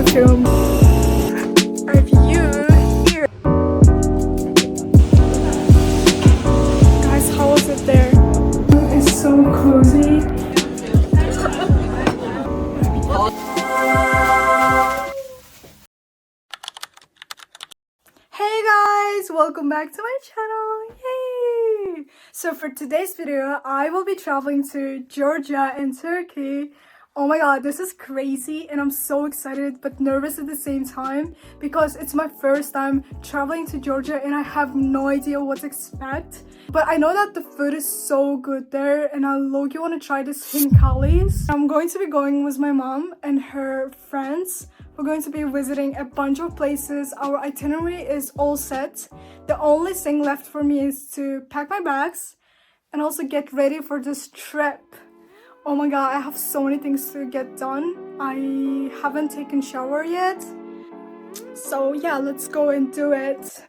to film a view here. Guys, how was it there? It's so cozy. Hey guys, welcome back to my channel. Yay! So for today's video, I will be traveling to Georgia and Turkey. Oh my god, this is crazy and I'm so excited but nervous at the same time because it's my first time traveling to Georgia and I have no idea what to expect. But I know that the food is so good there and I low-key want to try this hinkali's. I'm going to be going with my mom and her friends. We're going to be visiting a bunch of places. Our itinerary is all set. The only thing left for me is to pack my bags and also get ready for this trip. Oh my god, I have so many things to get done. I haven't taken shower yet. So yeah, let's go and do it.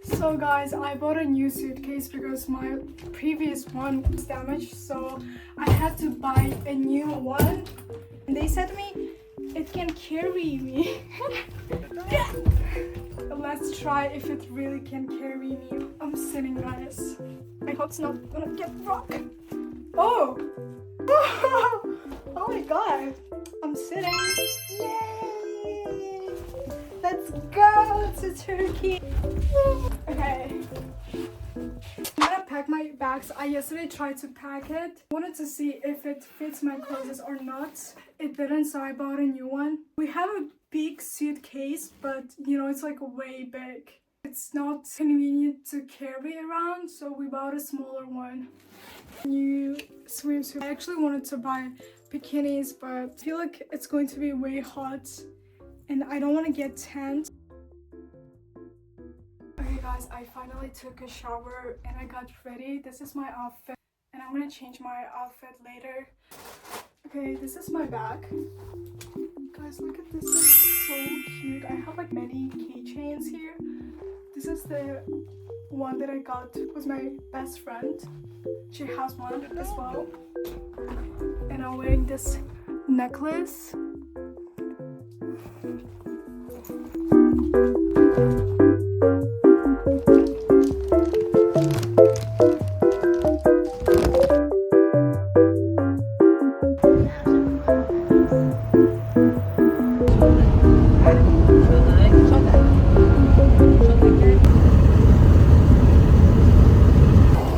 So guys, I bought a new suitcase because my previous one was damaged. So I had to buy a new one. And they said to me, it can carry me. Let's try if it really can carry me. I'm sitting, guys. I hope it's not gonna get rock. Oh! Oh my god, I'm sitting. Yay! Let's go to Turkey. Okay, I'm gonna pack my bags. I yesterday tried to pack it. Wanted to see if it fits my clothes or not. It didn't, so I bought a new one. We have a big suitcase, but you know, it's like way big. It's not convenient to carry around, so we bought a smaller one. New swimsuit. I actually wanted to buy bikinis, but I feel like it's going to be way hot and I don't want to get tanned. Okay guys, I finally took a shower and I got ready. This is my outfit and I'm gonna change my outfit later. Okay, this is my bag. Guys, look at this. This is so cute. I have like many keychains here. This is the one that I got with my best friend. She has one as well. And I'm wearing this necklace.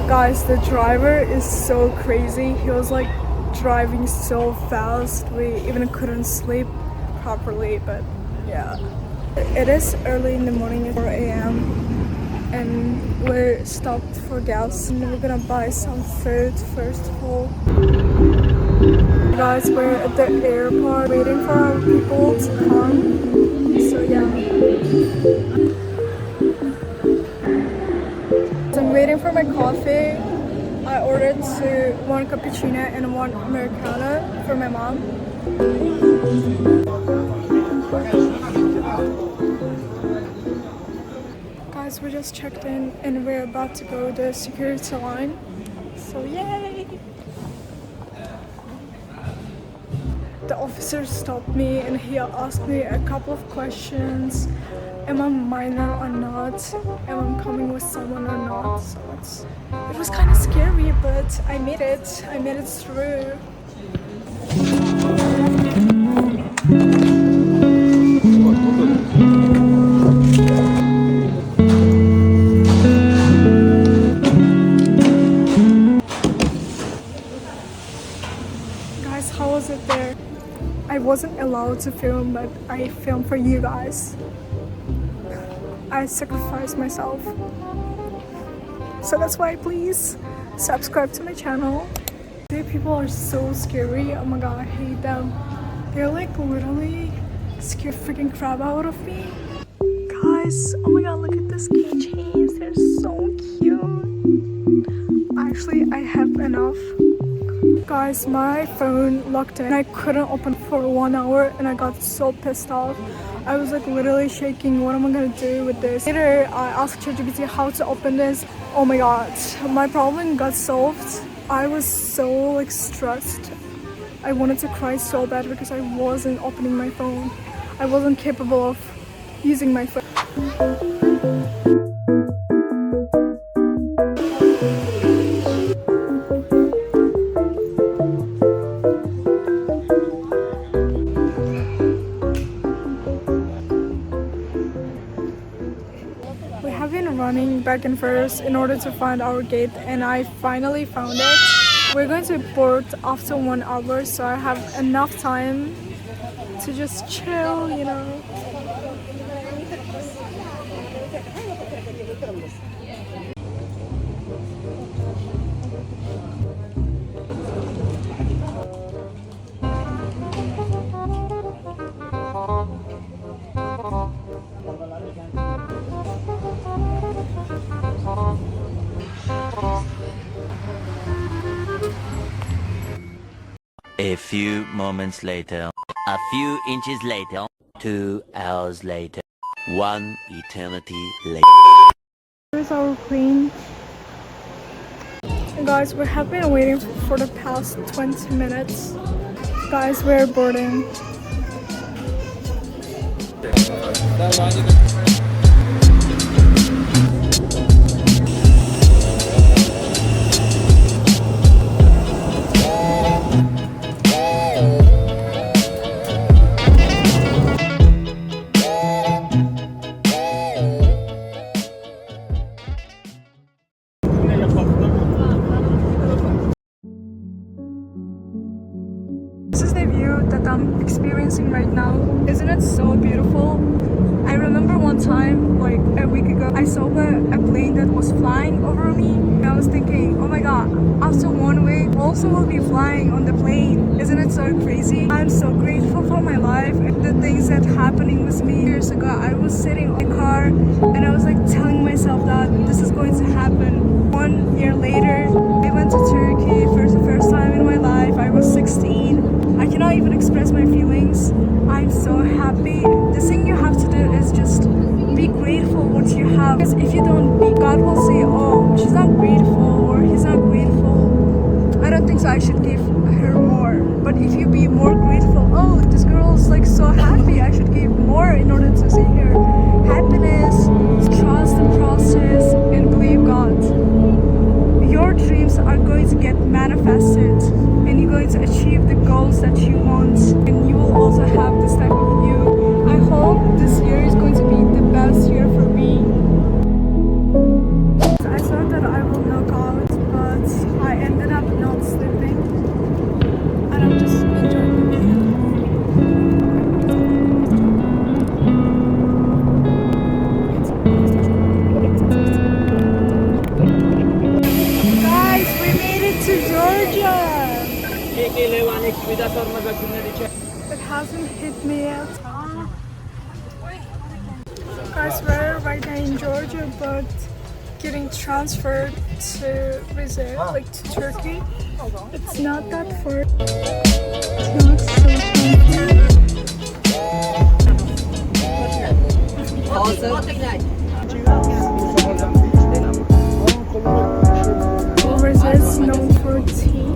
Guys, the driver is so crazy. He was like driving so fast. We even couldn't sleep properly, but yeah. It is early in the morning at 4 a.m. and we're stopped for gas and we're gonna buy some food first of all. Guys, we're at the airport waiting for our people to come. So yeah. I'm waiting for my coffee. I ordered one cappuccino and one Americano for my mom. Guys, we just checked in and we're about to go the security line. So yay! The officer stopped me and he asked me a couple of questions. Am I minor or not? Am I coming with someone or not? So it was kind of scary, but I made it. I made it through. Guys, how was it there? I wasn't allowed to film, but I filmed for you guys. I sacrificed myself. So that's why please subscribe to my channel. These people are so scary. Oh my god, I hate them. They're like literally scared freaking crap out of me. Guys, oh my god, look at these keychains. They're so cute. Actually, I have enough. Guys, my phone locked in. I couldn't open for 1 hour and I got so pissed off. I was like literally shaking. What am I gonna do with this? Later, I asked ChatGPT how to open this. Oh my god, my problem got solved. I was so like stressed. I wanted to cry so bad because I wasn't opening my phone. I wasn't capable of using my phone. We have been running back and forth in order to find our gate, and I finally found it. We're going to board after 1 hour, so I have enough time to just chill, you know. A few moments later, a few inches later, 2 hours later, 1 eternity later. Here's our queen. Guys, we have been waiting for the past 20 minutes. Guys, we're boarding. This is the view that I'm experiencing right now. Isn't it so beautiful? I remember one time, like a week ago, I saw a plane that was flying over me. And I was thinking, oh my god, after 1 week, also will be flying on the plane. Isn't it so crazy? I'm so grateful for my life and the things that happening with me. Years ago, I was sitting in the car and I was like telling myself that this is going to happen. 1 year later, I went to Turkey for the first time in my life. I was 16. I cannot even express my feelings. I'm so happy. The thing you have to do is just be grateful what you have. Because if you don't be, God will say, oh, she's not grateful or he's not grateful. I don't think so. I should give her more. But if you be more grateful, oh, this girl is like so happy, I should give more in order to see her happiness. Trust the process and believe God. Your dreams are going to get manifested and you're going to achieve the goals that you want, and you will also have this type of view. I hope this year is going to be the best year for me. I thought that I will knock out, but I ended up not sleeping and I'm just enjoying the view. Guys, we made it to Georgia! It hasn't hit me yet. Guys, we're right now in Georgia, but getting transferred to Rize, like to Turkey. It's not that far. It's not so Rize is known for tea,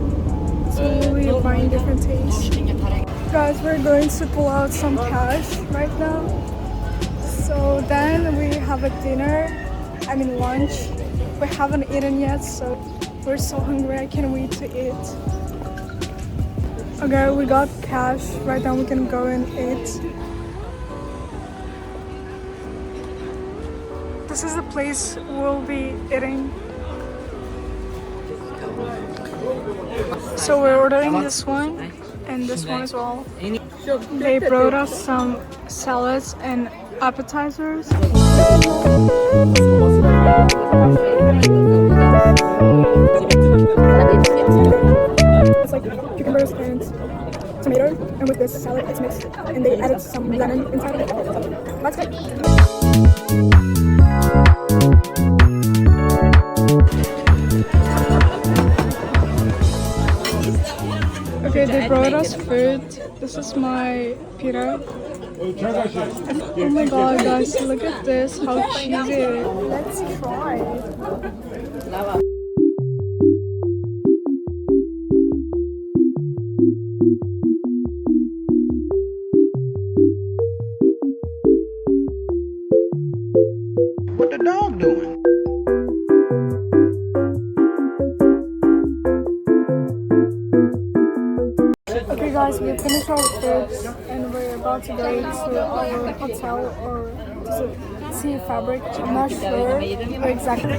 so we're buying different teas. Guys, we're going to pull out some cash right now. So then we have a dinner, lunch. We haven't eaten yet, so we're so hungry. I can't wait to eat. Okay, we got cash. Right now we can go and eat. This is the place we'll be eating. So we're ordering this one and this one as well. They brought us some salads and appetizers. It's like cucumbers and tomato, and with this salad it's mixed, and they added some lemon inside of it. That's good. Okay, they brought us food. This is my pita. Oh my god, guys, look at this, how cheesy it is. Let's try. we finished our food and we're about to go to our hotel or to see fabric. I'm not sure where exactly.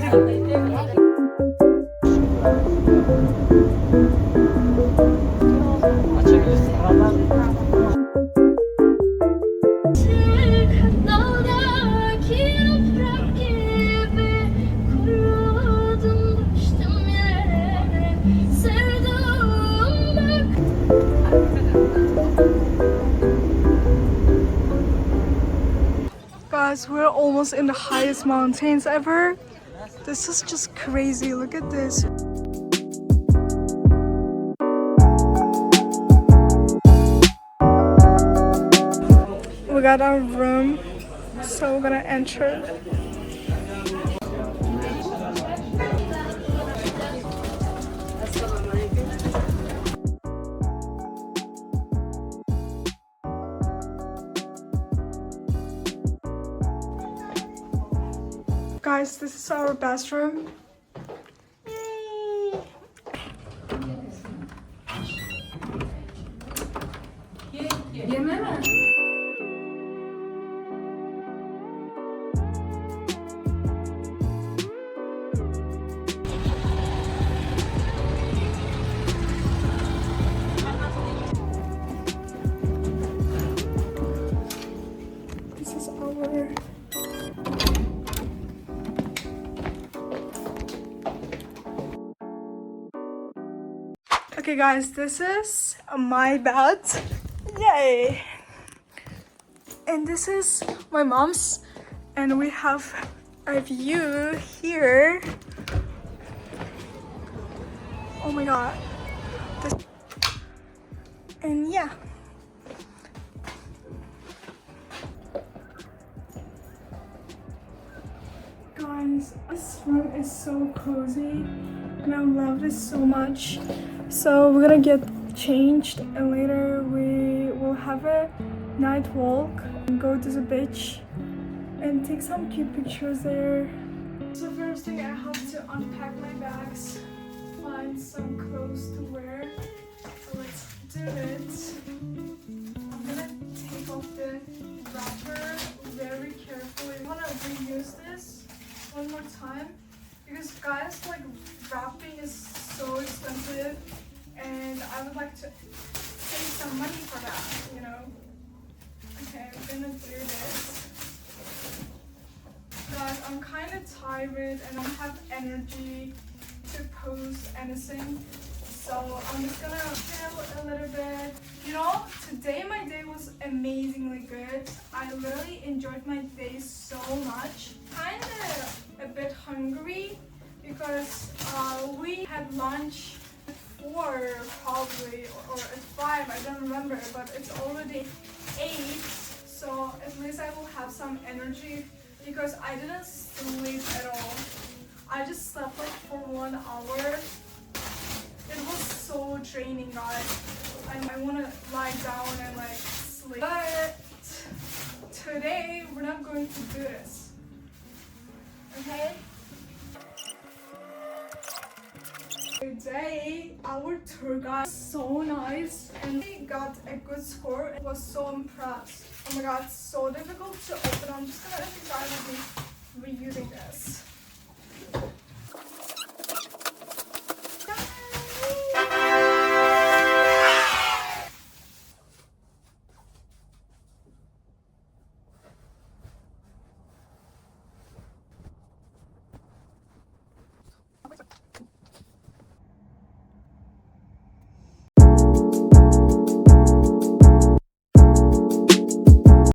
Guys, we're almost in the highest mountains ever. This is just crazy. Look at this. We got our room, so we're gonna enter. Guys, this is our bathroom. This is our okay guys, this is my bed. Yay! And this is my mom's, and we have a view here. Oh my god. And yeah. Guys, this room is so cozy and I love this so much. So we're gonna get changed and later we will have a night walk and go to the beach and take some cute pictures there. So first thing, I have to unpack my bags, find some clothes to wear. So let's do it. I'm gonna take off the wrapper very carefully. I wanna reuse this one more time because guys, like, wrapping is so expensive and I would like to save some money for that, you know. Okay, I'm gonna do this. Guys, I'm kind of tired and I don't have energy to post anything, so I'm just gonna chill a little bit. You know, today my day was amazingly good. I literally enjoyed my day so much. Kind of a bit hungry because we had lunch at 4 probably or at 5, I don't remember, but it's already 8, so at least I will have some energy because I didn't sleep at all. I just slept like for 1 hour. It was so draining, guys. I want to lie down and like sleep. But today we're not going to do this. Okay? Today our tour guide was so nice and we got a good score. I was so impressed. Oh my god, it's so difficult to open. I'm just gonna, I think I will be reusing this.